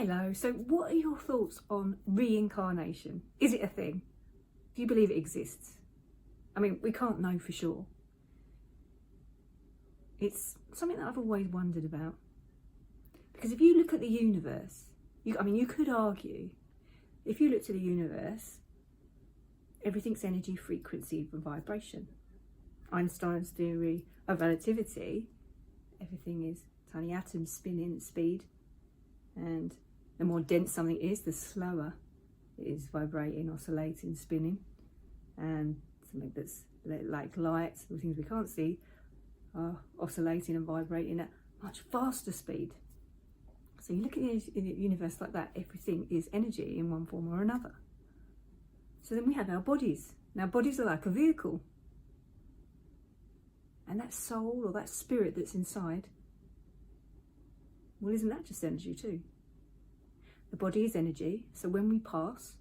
Hello, so what are your thoughts on reincarnation? Is it a thing? Do you believe it exists? I mean, we can't know for sure. It's something that I've always wondered about. Because if you look at the universe, you could argue, if you looked at the universe, everything's energy, frequency, and vibration. Einstein's theory of relativity, everything is tiny atoms spinning at speed. And the more dense something is, the slower it is vibrating, oscillating, spinning. And something that's like light, the things we can't see, are oscillating and vibrating at much faster speed. So you look at the universe like that, everything is energy in one form or another. So then we have our bodies. Now bodies are like a vehicle. And that soul or that spirit that's inside, well, isn't that just energy too? The body is energy, so when we pass,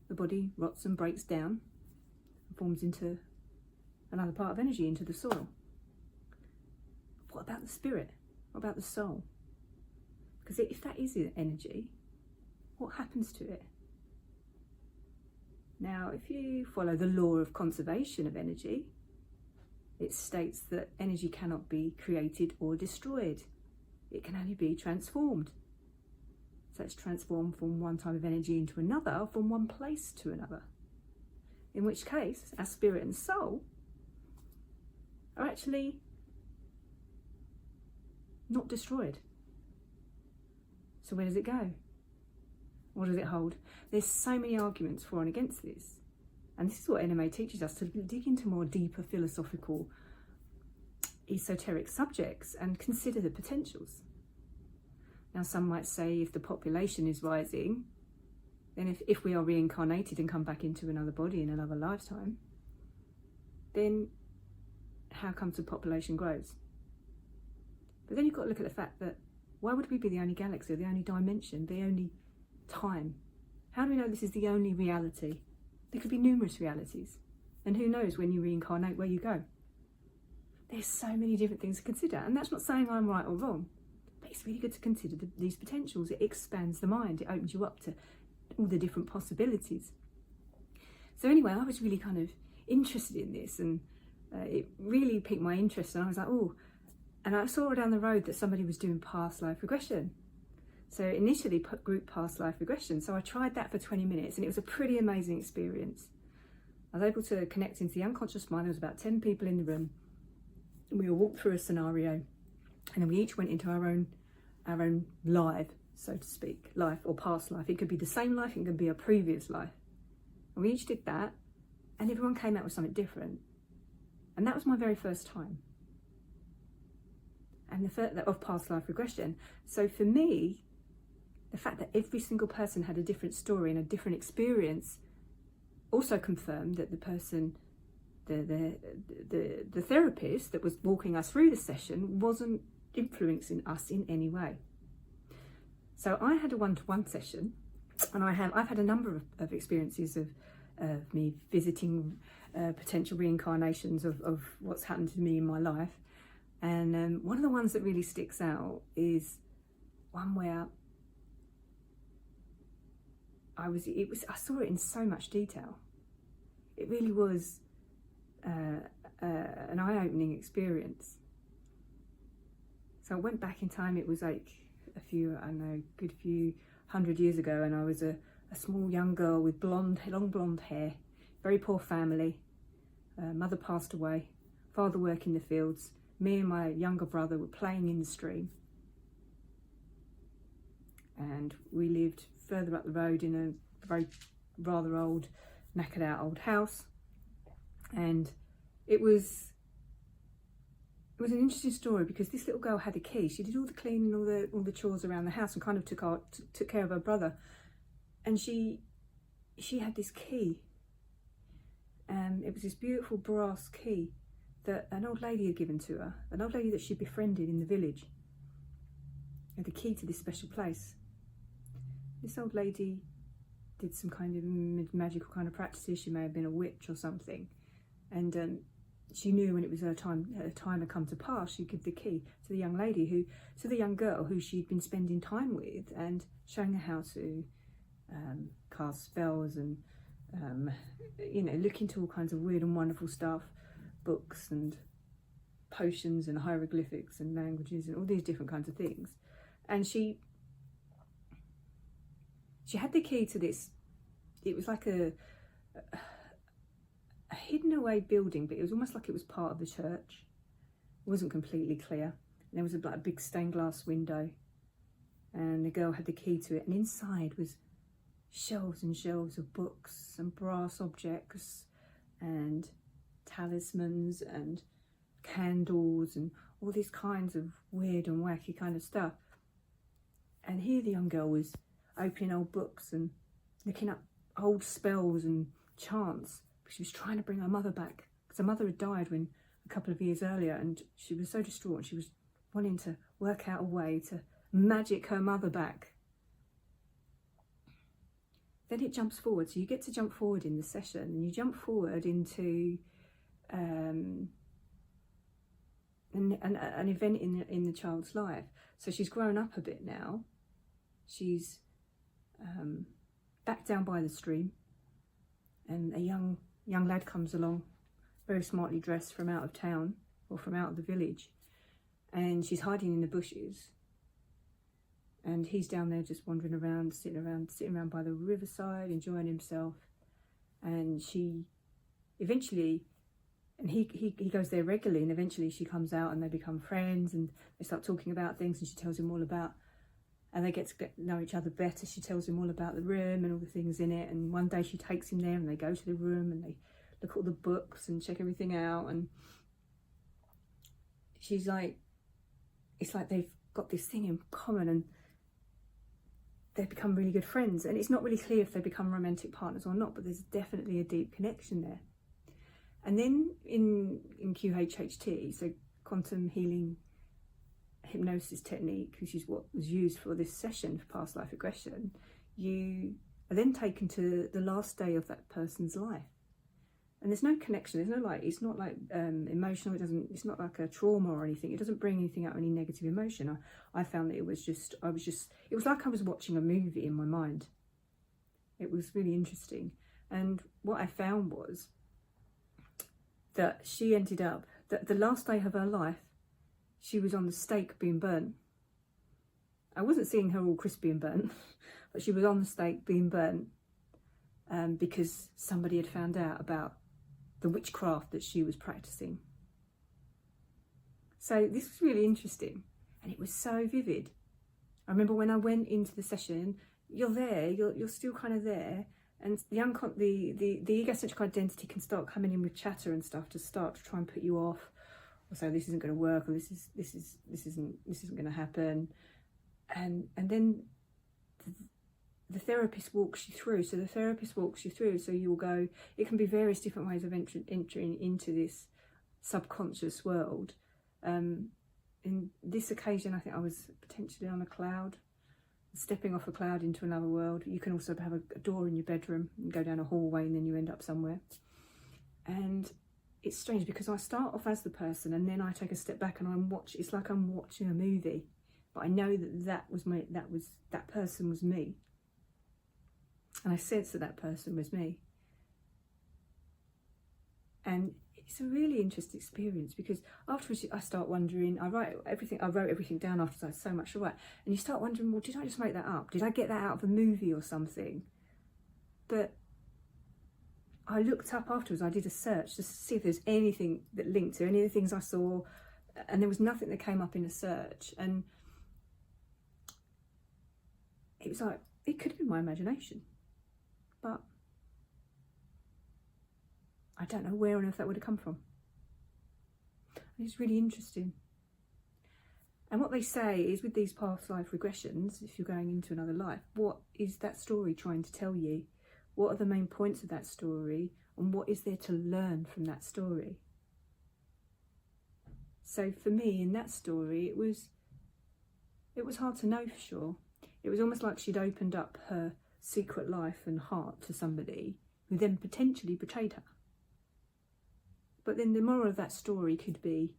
the body rots and breaks down and forms into another part of energy, into the soil. What about the spirit? What about the soul? Because if that is energy, what happens to it? Now, if you follow the law of conservation of energy, it states that energy cannot be created or destroyed. It can only be transformed. So it's transformed from one type of energy into another, from one place to another. In which case, our spirit and soul are actually not destroyed. So where does it go? What does it hold? There's so many arguments for and against this. And this is what NMA teaches us, to dig into more deeper philosophical, esoteric subjects and consider the potentials. Now some might say if the population is rising, then if we are reincarnated and come back into another body in another lifetime, then how comes the population grows? But then you've got to look at the fact that why would we be the only galaxy, the only dimension, the only time? How do we know this is the only reality? There could be numerous realities. And who knows when you reincarnate where you go? There's so many different things to consider. And that's not saying I'm right or wrong. But it's really good to consider these potentials. It expands the mind. It opens you up to all the different possibilities. So anyway, I was really kind of interested in this. And it really piqued my interest. And I was like, oh. And I saw down the road that somebody was doing past life regression. So initially group past life regression. So I tried that for 20 minutes and it was a pretty amazing experience. I was able to connect into the unconscious mind. There was about 10 people in the room. And we all walked through a scenario and then we each went into our own life, so to speak, life or past life. It could be the same life, it could be a previous life. And we each did that and everyone came out with something different. And that was my very first time. And of past life regression. So for me, the fact that every single person had a different story and a different experience also confirmed that the person, the therapist that was walking us through the session wasn't influencing us in any way. So I had a one-to-one session, and I've had a number of experiences of me visiting potential reincarnations of what's happened to me in my life. And one of the ones that really sticks out is one where I saw it in so much detail. It really was an eye-opening experience. So I went back in time. It was like good few hundred years ago, and I was a small young girl with long blonde hair, very poor family. Mother passed away, father worked in the fields. Me and my younger brother were playing in the stream. And we lived further up the road in a very rather old, knackered out old house. And it was an interesting story because this little girl had a key. She did all the cleaning, all the chores around the house and kind of took care of her brother. And she had this key. It was this beautiful brass key that an old lady had given to her, an old lady that she befriended in the village. Had the key to this special place. This old lady did some kind of magical kind of practices. She may have been a witch or something. And she knew when it was her time had come to pass, she'd give the key to the young lady to the young girl who she'd been spending time with and showing her how to cast spells and, look into all kinds of weird and wonderful stuff, books and potions and hieroglyphics and languages and all these different kinds of things. And she had the key to this. It was like a hidden away building, but it was almost like it was part of the church. It wasn't completely clear. And there was a big stained glass window, and the girl had the key to it, and inside was shelves and shelves of books and brass objects and talismans and candles and all these kinds of weird and wacky kind of stuff. And here the young girl was opening old books and looking up old spells and chants. She was trying to bring her mother back, because her mother had died a couple of years earlier, and she was so distraught, and she was wanting to work out a way to magic her mother back. Then it jumps forward, so you get to jump forward in the session, and you jump forward into an event in the child's life. So she's grown up a bit now. She's back down by the stream, and a young lad comes along, very smartly dressed, from out of town or from out of the village, and she's hiding in the bushes, and he's down there just wandering around, sitting around by the riverside, enjoying himself. And she eventually, and he goes there regularly, and eventually she comes out and they become friends, and they start talking about things, and she tells him all about, and they get to know each other better. She tells him all about the room and all the things in it, and one day she takes him there and they go to the room and they look at all the books and check everything out, and she's like, it's like they've got this thing in common, and they've become really good friends. And it's not really clear if they become romantic partners or not, but there's definitely a deep connection there. And then in QHHT, so quantum healing hypnosis technique, which is what was used for this session for past life regression, you are then taken to the last day of that person's life. And there's no connection, there's no it's not like emotional, it's not like a trauma or anything, it doesn't bring anything out, any negative emotion. I found that it was like I was watching a movie in my mind. It was really interesting. And what I found was that she ended up, that the last day of her life, she was on the stake being burnt. I wasn't seeing her all crispy and burnt, but she was on the stake being burnt because somebody had found out about the witchcraft that she was practicing. So this was really interesting, and it was so vivid. I remember when I went into the session, you're there, you're still kind of there, and the egocentric identity can start coming in with chatter and stuff to start to try and put you off, or say this isn't going to work, or this isn't going to happen, and then the therapist walks you through. So the therapist walks you through, so you'll go, it can be various different ways of entering into this subconscious world. In this occasion, I think I was potentially on a cloud, stepping off a cloud into another world. You can also have a door in your bedroom and go down a hallway, and then you end up somewhere. And it's strange because I start off as the person, and then I take a step back and it's like I'm watching a movie, but I know that person was me. And I sense that person was me. And it's a really interesting experience, because afterwards I start wondering, I wrote everything down afterwards, I had so much to write, and you start wondering, well, did I just make that up? Did I get that out of a movie or something? But I looked up afterwards, I did a search just to see if there's anything that linked to any of the things I saw, and there was nothing that came up in a search. And it was like, it could have been my imagination, but I don't know where on earth that would have come from. And it's really interesting. And what they say is, with these past life regressions, if you're going into another life, what is that story trying to tell you? What are the main points of that story, and what is there to learn from that story? So for me, in that story, it was hard to know for sure. It was almost like she'd opened up her secret life and heart to somebody who then potentially betrayed her. But then the moral of that story could be,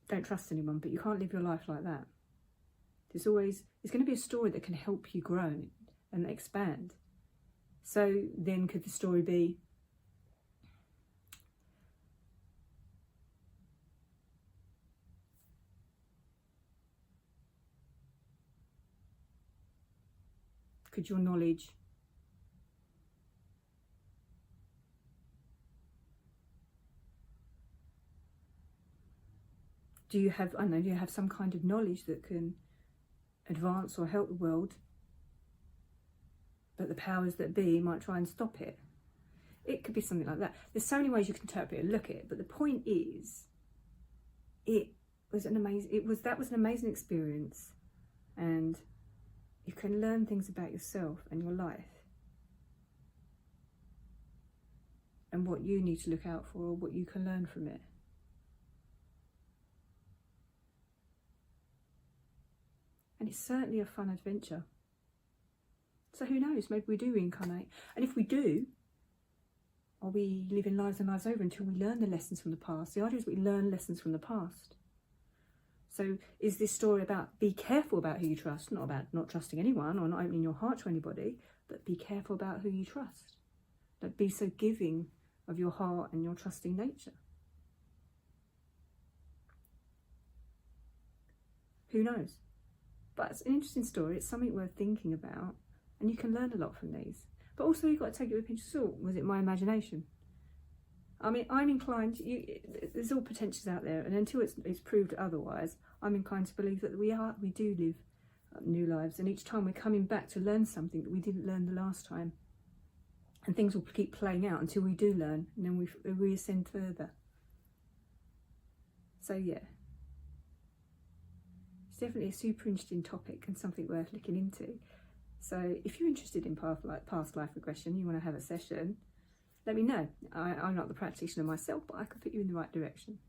don't trust anyone, but you can't live your life like that. It's going to be a story that can help you grow and expand. So then could the story be, could your knowledge do you have some kind of knowledge that can advance or help the world, but the powers that be might try and stop it? It could be something like that. There's so many ways you can interpret it and look at it, but the point is, that was an amazing experience, and you can learn things about yourself and your life and what you need to look out for, or what you can learn from it. And it's certainly a fun adventure. So who knows, maybe we do reincarnate. And if we do, are we living lives and lives over until we learn the lessons from the past? The idea is we learn lessons from the past. So is this story about be careful about who you trust, not about not trusting anyone or not opening your heart to anybody, but be careful about who you trust. Don't be so giving of your heart and your trusting nature. Who knows? But it's an interesting story. It's something worth thinking about, and you can learn a lot from these. But also you've got to take it with a pinch of salt. Was it my imagination? I mean, I'm inclined, there's all potentials out there, and until it's proved otherwise, I'm inclined to believe that we do live new lives, and each time we're coming back to learn something that we didn't learn the last time. And things will keep playing out until we do learn, and then we reascend further. So yeah. It's definitely a super interesting topic and something worth looking into. So if you're interested in past life regression, you want to have a session, let me know. I'm not the practitioner myself, but I can put you in the right direction.